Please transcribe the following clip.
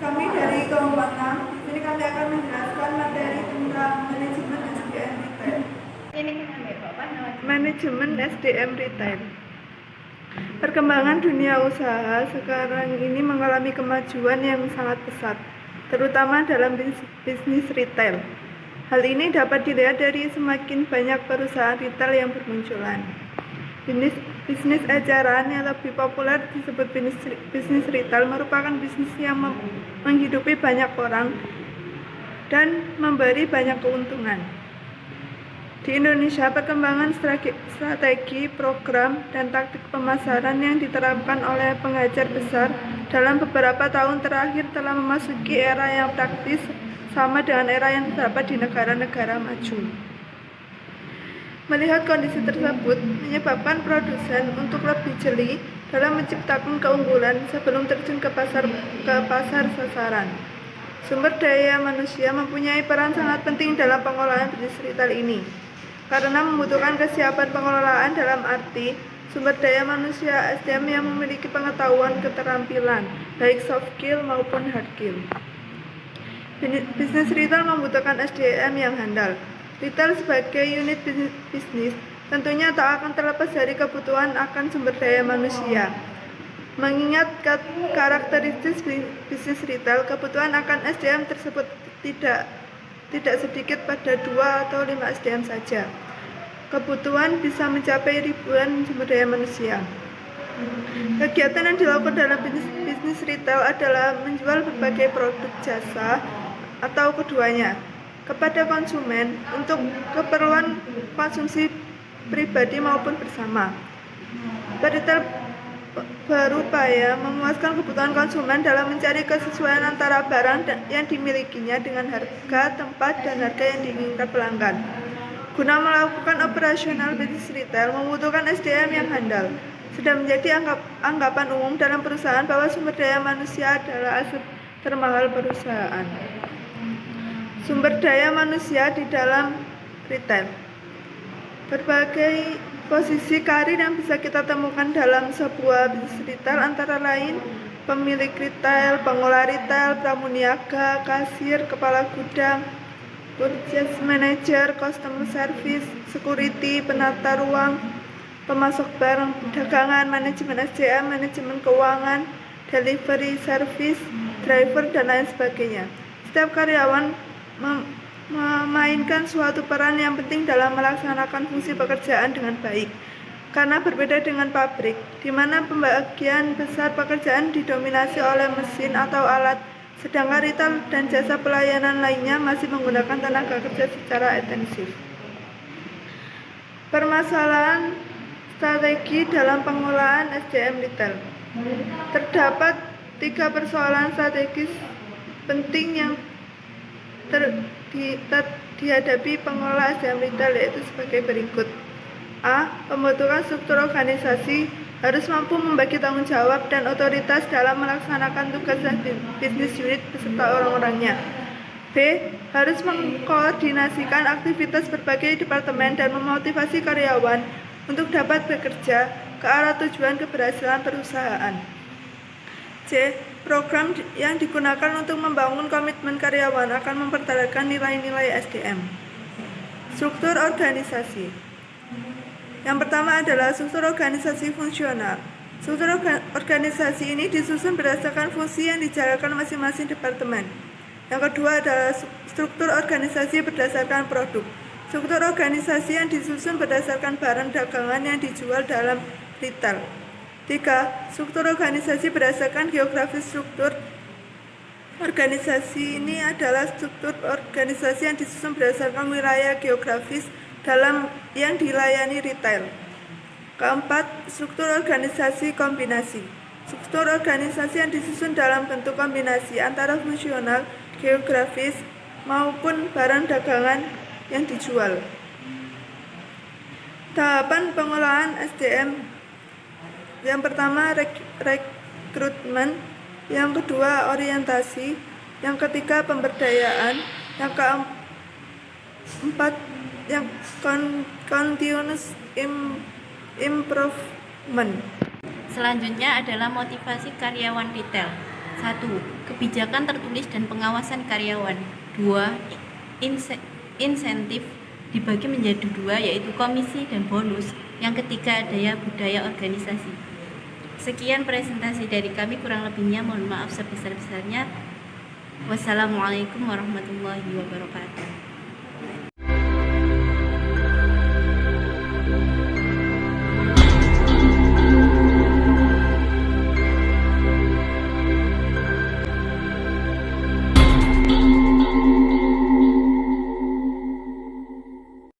Kami dari kelompok 6, di sini kami akan menjelaskan materi tentang manajemen SDM retail. Manajemen SDM retail. Perkembangan dunia usaha sekarang ini mengalami kemajuan yang sangat pesat, terutama dalam bisnis retail. Hal ini dapat dilihat dari semakin banyak perusahaan retail yang bermunculan. Bisnis eceran yang lebih populer disebut bisnis retail merupakan bisnis yang menghidupi banyak orang dan memberi banyak keuntungan. Di Indonesia, perkembangan strategi, program, dan taktik pemasaran yang diterapkan oleh pengajar besar dalam beberapa tahun terakhir telah memasuki era yang praktis sama dengan era yang terdapat di negara-negara maju. Melihat kondisi tersebut menyebabkan produsen untuk lebih jeli dalam menciptakan keunggulan sebelum terjun ke pasar sasaran. Sumber daya manusia mempunyai peran sangat penting dalam pengolahan bisnis retail ini, karena membutuhkan kesiapan pengelolaan dalam arti sumber daya manusia SDM yang memiliki pengetahuan keterampilan, baik soft skill maupun hard skill. Bisnis retail membutuhkan SDM yang handal. Retail sebagai unit bisnis tentunya tak akan terlepas dari kebutuhan akan sumber daya manusia. Mengingat karakteristik bisnis retail, kebutuhan akan SDM tersebut tidak sedikit pada 2 atau 5 SDM saja. Kebutuhan bisa mencapai ribuan sumber daya manusia. Kegiatan yang dilakukan dalam bisnis retail adalah menjual berbagai produk jasa atau keduanya kepada konsumen untuk keperluan konsumsi pribadi maupun bersama. Retail berupaya memuaskan kebutuhan konsumen dalam mencari kesesuaian antara barang yang dimilikinya dengan harga, tempat, dan harga yang diinginkan pelanggan. Guna melakukan operasional bisnis retail membutuhkan SDM yang handal. Sudah menjadi anggapan umum dalam perusahaan bahwa sumber daya manusia adalah aset termahal perusahaan. Sumber daya manusia di dalam retail. Berbagai posisi karir yang bisa kita temukan dalam sebuah bisnis retail antara lain pemilik retail, pengolah retail, pramuniaga, kasir, kepala gudang, purchase manager, customer service, security, penata ruang, pemasok barang dagangan, manajemen SDM, manajemen keuangan, delivery service, driver, dan lain sebagainya. Setiap karyawan memainkan suatu peran yang penting dalam melaksanakan fungsi pekerjaan dengan baik. Karena berbeda dengan pabrik, di mana pembagian besar pekerjaan didominasi oleh mesin atau alat, sedangkan retail dan jasa pelayanan lainnya masih menggunakan tenaga kerja secara intensif. Permasalahan strategi dalam pengolahan SDM retail. Terdapat 3 persoalan strategis penting yang dihadapi pengelola SDM retail, yaitu sebagai berikut. A. Pembentukan struktur organisasi harus mampu membagi tanggung jawab dan otoritas dalam melaksanakan tugas bisnis unit beserta orang-orangnya. B. Harus mengkoordinasikan aktivitas berbagai departemen dan memotivasi karyawan untuk dapat bekerja ke arah tujuan keberhasilan perusahaan. C. Program yang digunakan untuk membangun komitmen karyawan akan mempertahankan nilai-nilai SDM. Struktur organisasi. Yang pertama adalah struktur organisasi fungsional. Struktur organisasi ini disusun berdasarkan fungsi yang dijalankan masing-masing departemen. Yang kedua adalah struktur organisasi berdasarkan produk. Struktur organisasi yang disusun berdasarkan barang dagangan yang dijual dalam retail. 3. Struktur organisasi berdasarkan geografis. Struktur organisasi ini adalah struktur organisasi yang disusun berdasarkan wilayah geografis dalam yang dilayani retail. Keempat, struktur organisasi kombinasi. Struktur organisasi yang disusun dalam bentuk kombinasi antara fungsional, geografis, maupun barang dagangan yang dijual. Tahapan pengolahan SDM. Yang pertama rekrutmen, yang kedua orientasi, yang ketiga pemberdayaan, yang keempat yang continuous improvement. Selanjutnya adalah motivasi karyawan retail. 1. Kebijakan tertulis dan pengawasan karyawan. 2. Insentif dibagi menjadi 2, yaitu komisi dan bonus. Yang ketiga, budaya organisasi. Sekian presentasi dari kami, kurang lebihnya mohon maaf sebesar-besarnya. Wassalamualaikum warahmatullahi wabarakatuh.